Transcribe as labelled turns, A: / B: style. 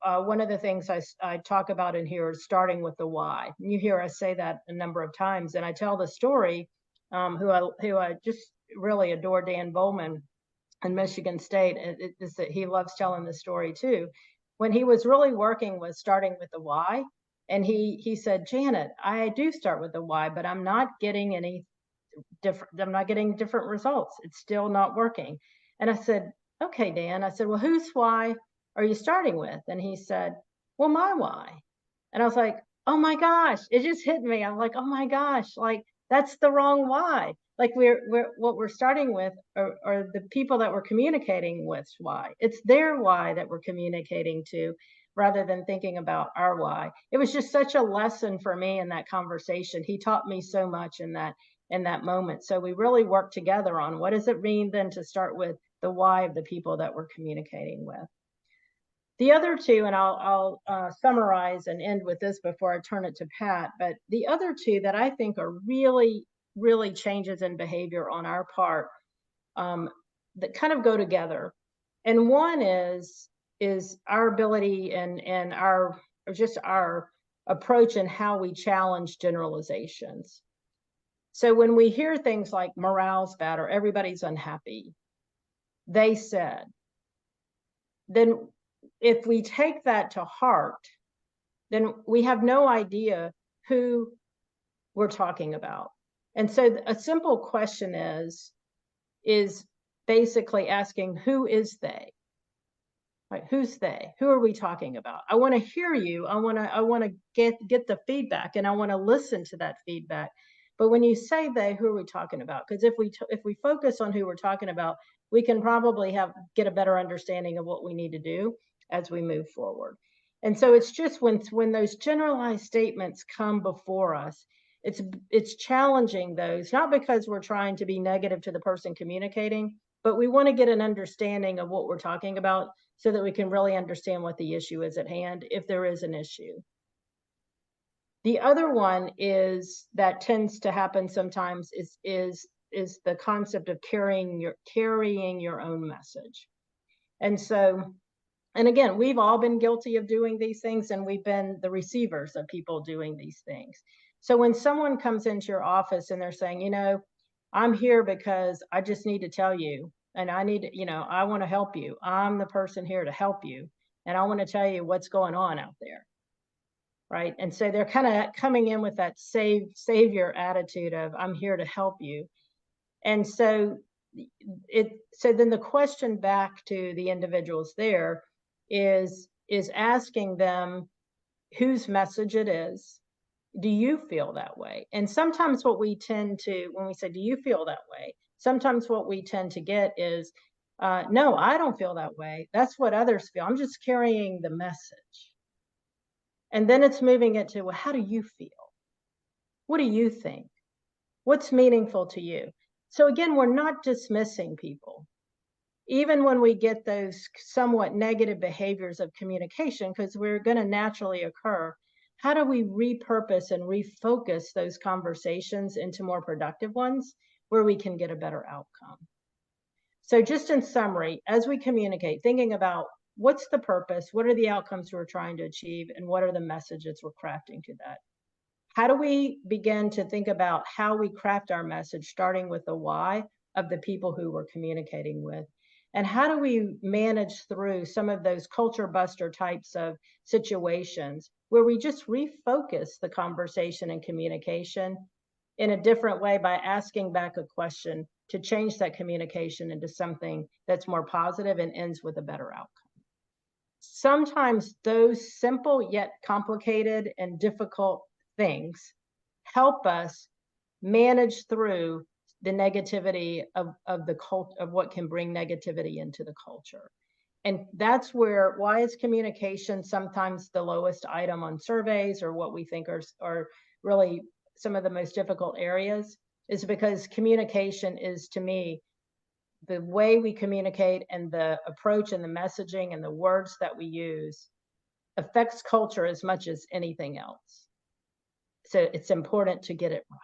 A: one of the things I talk about in here is starting with the why. You hear us say that a number of times, and I tell the story, who I just really adore, Dan Bowman in Michigan State. Is that he loves telling the story too. When he was really working with starting with the why, and he said, Janet, I do start with the why, but I'm not getting any different. I'm not getting different results. It's still not working. And I said, okay, Dan. I said, well, whose why are you starting with? And he said, well, my why. And I was like, oh my gosh, it just hit me. I'm like, oh my gosh, like that's the wrong why. Like we're what we're starting with are the people that we're communicating with why. It's their why that we're communicating to rather than thinking about our why. It was just such a lesson for me in that conversation. He taught me so much in that moment. So we really worked together on what does it mean then to start with the why of the people that we're communicating with. The other two, and I'll summarize and end with this before I turn it to Pat, but the other two that I think are really, really changes in behavior on our part that kind of go together. And one is our ability and our approach and how we challenge generalizations. So when we hear things like morale's bad or everybody's unhappy, they said, then if we take that to heart, then we have no idea who we're talking about. And so a simple question is basically asking, who is they? Right? Who's they? Who are we talking about? I want to hear you. I want to get the feedback, and I want to listen to that feedback. But when you say they, who are we talking about? Because if we focus on who we're talking about, we can probably get a better understanding of what we need to do as we move forward. And so it's just when those generalized statements come before us, it's challenging those, not because we're trying to be negative to the person communicating, but we want to get an understanding of what we're talking about so that we can really understand what the issue is at hand, if there is an issue. The other one is that tends to happen sometimes is the concept of carrying your own message. And so, and again, we've all been guilty of doing these things, and we've been the receivers of people doing these things. So when someone comes into your office and they're saying, you know, I'm here because I just need to tell you, and I need to, you know, I want to help you. I'm the person here to help you, and I want to tell you what's going on out there. Right. And so they're kind of coming in with that savior attitude of I'm here to help you. And so then the question back to the individuals there is asking them whose message it is. Do you feel that way? And sometimes what we tend to, when we say, do you feel that way? Sometimes what we tend to get is, no, I don't feel that way. That's what others feel. I'm just carrying the message. And then it's moving it to, well, how do you feel? What do you think? What's meaningful to you? So again, we're not dismissing people. Even when we get those somewhat negative behaviors of communication, because we're going to naturally occur, how do we repurpose and refocus those conversations into more productive ones where we can get a better outcome? So just in summary, as we communicate, thinking about what's the purpose, what are the outcomes we're trying to achieve, and what are the messages we're crafting to that? How do we begin to think about how we craft our message, starting with the why of the people who we're communicating with? And how do we manage through some of those culture buster types of situations where we just refocus the conversation and communication in a different way by asking back a question to change that communication into something that's more positive and ends with a better outcome? Sometimes those simple yet complicated and difficult things help us manage through the negativity of what can bring negativity into the culture. And that's why is communication sometimes the lowest item on surveys, or what we think are really some of the most difficult areas, is because communication is, to me, the way we communicate and the approach and the messaging and the words that we use affects culture as much as anything else. So it's important to get it right.